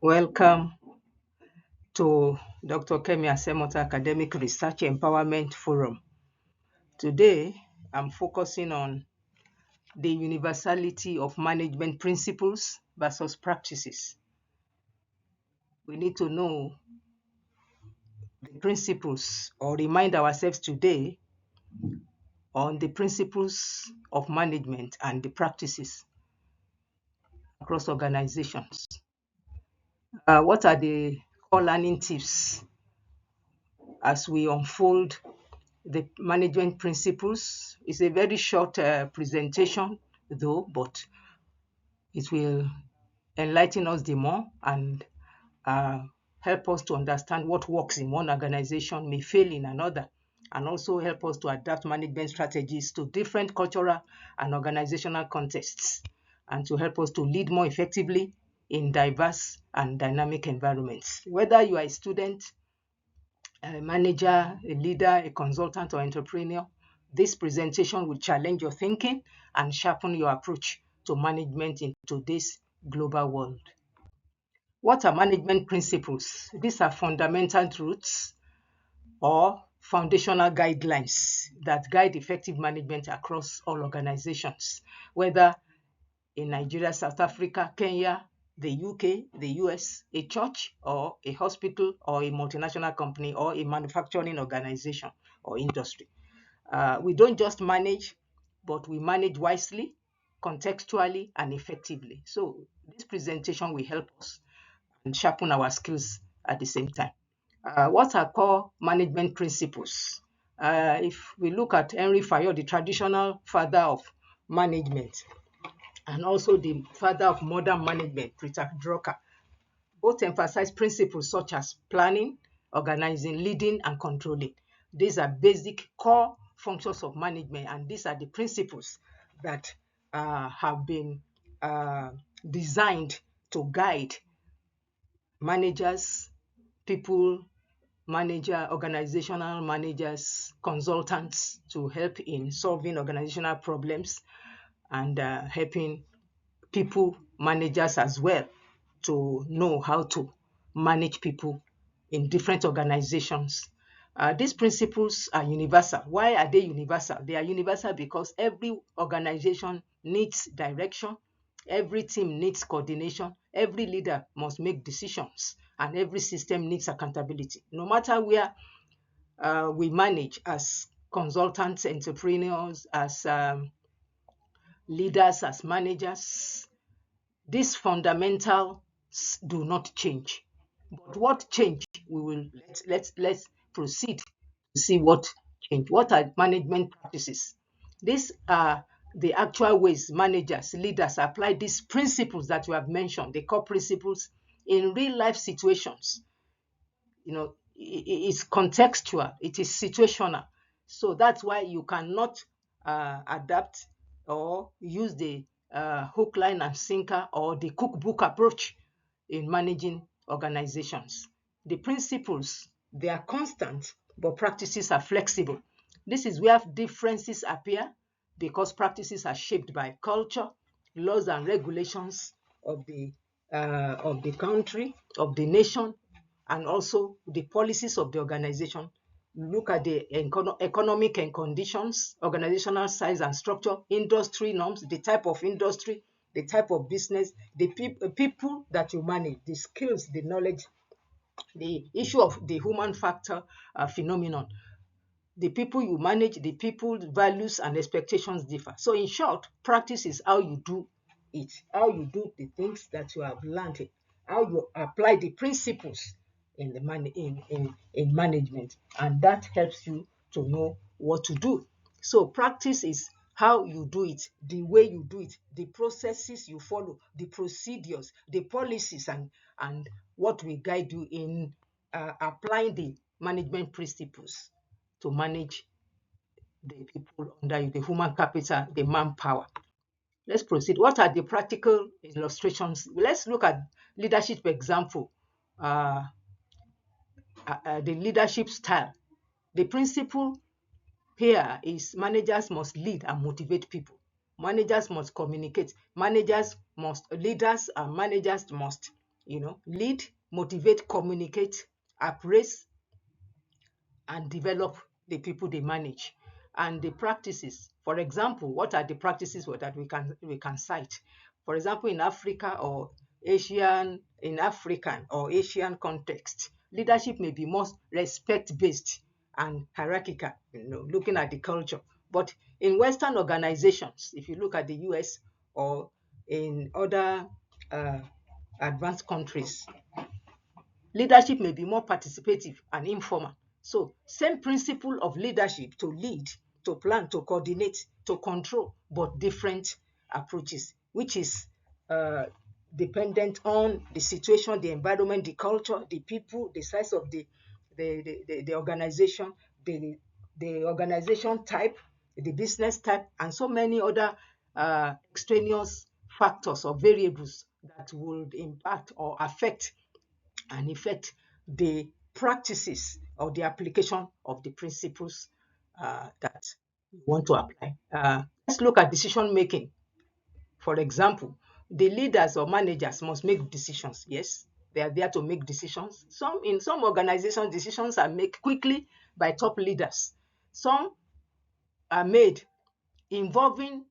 Welcome to Dr. Kemi Asemota Academic Research Empowerment Forum. Today, I'm focusing on the universality of management principles versus practices. We need to know the principles or remind ourselves today on the principles of management and the practices across organizations. What are the core learning tips as we unfold the management principles? It's a very short presentation, though, but it will enlighten us the more and uh, help us to understand what works in one organization may fail in another, and also help us to adapt management strategies to different cultural and organizational contexts, and to help us to lead more effectively in diverse and dynamic environments. Whether you are a student, a manager, a leader, a consultant, or entrepreneur, this presentation will challenge your thinking and sharpen your approach to management in today's global world. What are management principles? These are fundamental truths or foundational guidelines that guide effective management across all organizations, whether in Nigeria, South Africa, Kenya, the UK, the US, a church or a hospital or a multinational company or a manufacturing organization or industry. We don't just manage, but we manage wisely, contextually, and effectively. So this presentation will help us and sharpen our skills at the same time. What are core management principles? If we look at Henry Fayol, the traditional father of management, and also the father of modern management, Peter Drucker, both emphasize principles such as planning, organizing, leading, and controlling. These are basic core functions of management, and these are the principles that have been designed to guide managers, people, organizational managers, consultants to help in solving organizational problems and helping people managers as well to know how to manage people in different organizations. These principles are universal. Why are they universal? They are universal because every organization needs direction, every team needs coordination, every leader must make decisions, and every system needs accountability. No matter where we manage as consultants, entrepreneurs, as leaders, as managers, these fundamentals do not change. But what change? We will let's proceed to see what change. What are management practices? These are the actual ways managers, leaders apply these principles that we have mentioned, the core principles in real life situations. It's contextual, it is situational. So that's why you cannot adapt or use the hook, line, and sinker or the cookbook approach in managing organizations. The principles, they are constant, but practices are flexible. This is where differences appear because practices are shaped by culture, laws and regulations of the country, of the nation, and also the policies of the organization. Look at the economic and conditions, organizational size and structure, industry norms, the type of industry, the type of business, the people that you manage, the skills, the knowledge, the issue of the human factor phenomenon. The people you manage, the people's values and expectations differ. So in short, practice is how you do it, how you do the things that you have learned, how you apply the principles in the in management, and that helps you to know what to do. So practice is how you do it, the way you do it, the processes you follow, the procedures, the policies, and what will guide you in applying the management principles to manage the people under you, the human capital, the manpower. Let's proceed. What are the practical illustrations? Let's look at leadership example, the leadership style. The principle here is managers must lead and motivate people. Managers must communicate. Leaders and managers must lead, motivate, communicate, appraise, and develop the people they manage. And the practices, for example, what are the practices that we can cite? For example, in African or Asian context, leadership may be more respect-based and hierarchical, looking at the culture. But in Western organizations, if you look at the US or in other uh, advanced countries, leadership may be more participative and informal. So, same principle of leadership: to lead, to plan, to coordinate, to control, but different approaches, which is uh, dependent on the situation, the environment, the culture, the people, the size of the organization, the organization type, the business type, and so many other extraneous factors or variables that would impact or affect and affect the practices or the application of the principles that you want to apply. Let's look at decision making. For example, the leaders or managers must make decisions. Yes, they are there to make decisions. In some organizations, decisions are made quickly by top leaders. Some are made involving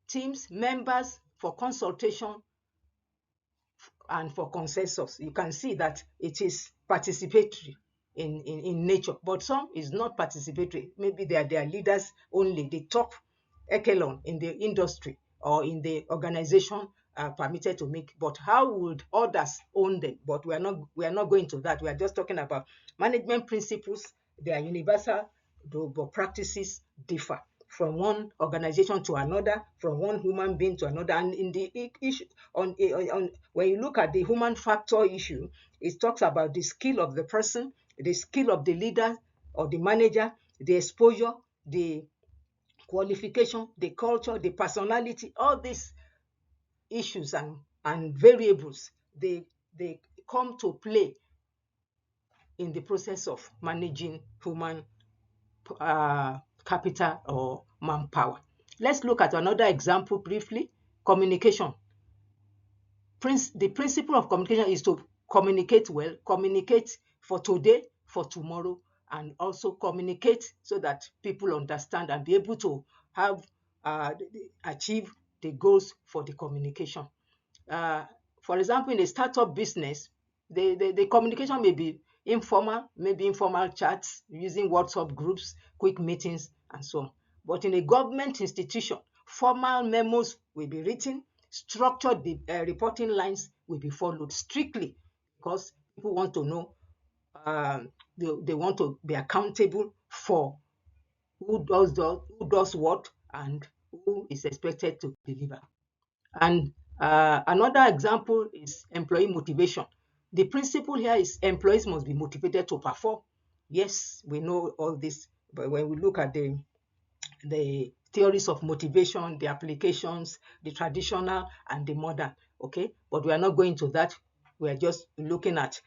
teams, members for consultation and for consensus. You can see that it is participatory in nature, but some is not participatory. Maybe they are leaders only, the top echelon in the industry or in the organization are permitted to make. But how would others own them? But we are not going to that. We are just talking about management principles. They are universal, but practices differ from one organization to another, from one human being to another. And in the issue on when you look at the human factor issue, it talks about the skill of the person, the skill of the leader or the manager, the exposure, the qualification, the culture, the personality. All these issues and variables, they come to play in the process of managing human capital or manpower. Let's look at another example briefly. Communication. The principle of communication is to communicate well, communicate for today, for tomorrow, and also communicate so that people understand and be able to have achieve the goals for the communication. Uh, for example, in a startup business, the communication may be informal, maybe informal chats using WhatsApp groups, quick meetings, and so on. But in a government institution, formal memos will be written, structured reporting lines will be followed strictly because people want to know, they want to be accountable for who does what, and who is expected to deliver. And another example is employee motivation. The principle here is employees must be motivated to perform. Yes, we know all this, but when we look at the theories of motivation, the applications, the traditional and the modern, okay? But we are not going to that. We are just looking at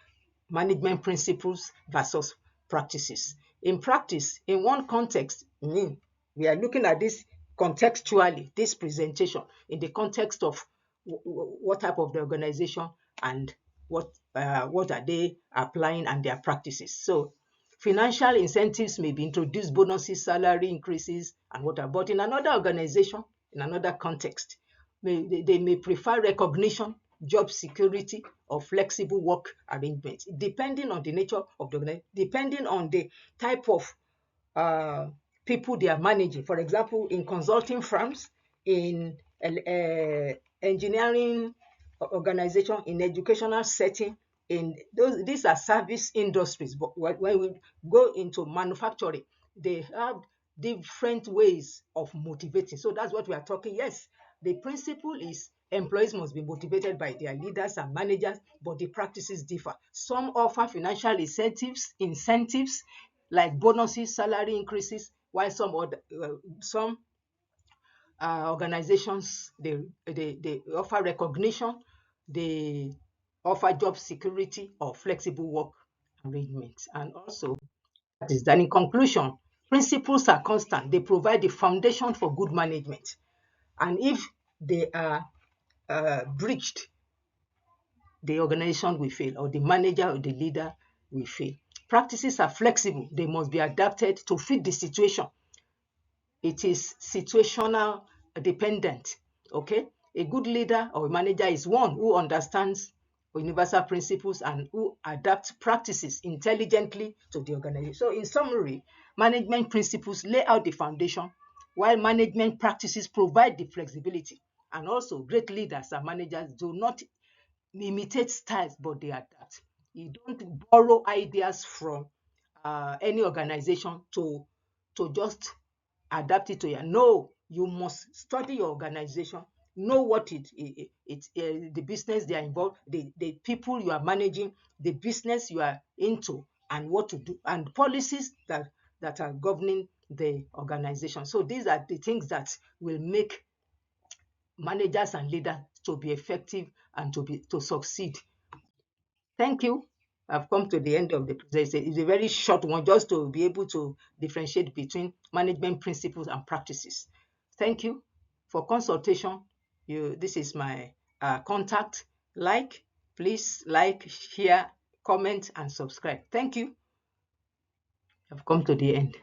management principles versus practices. In practice, in one context, we are looking at this contextually, this presentation in the context of what type of the organization and what are they applying and their practices. So financial incentives may be introduced, bonuses, salary increases, and whatever. But in another organization, in another context, they may prefer recognition, job security, or flexible work arrangements, depending on the nature of the organization, depending on the type of people they are managing. For example, in consulting firms, in engineering organization, in educational setting, these are service industries. But when we go into manufacturing, they have different ways of motivating. So that's what we are talking. Yes, the principle is employees must be motivated by their leaders and managers, but the practices differ. Some offer financial incentives like bonuses, salary increases, while some organizations they offer recognition, they offer job security or flexible work arrangements. And also, that is that in conclusion, principles are constant. They provide the foundation for good management. And if they are breached, the organization will fail, or the manager or the leader will fail. Practices are flexible. They must be adapted to fit the situation. It is situational dependent. Okay, a good leader or manager is one who understands universal principles and who adapts practices intelligently to the organization. So in summary, management principles lay out the foundation, while management practices provide the flexibility. And also, great leaders and managers do not imitate styles, but they adapt. You don't borrow ideas from any organization to just adapt it to you. No, you must study your organization, know what the business they are involved, the people you are managing, the business you are into, and what to do, and policies that are governing the organization. So these are the things that will make managers and leaders to be effective and to succeed. Thank you. I've come to the end of the presentation. It's a very short one, just to be able to differentiate between management principles and practices. Thank you. For consultation, this is my contact. Please like, share, comment, and subscribe. Thank you. I've come to the end.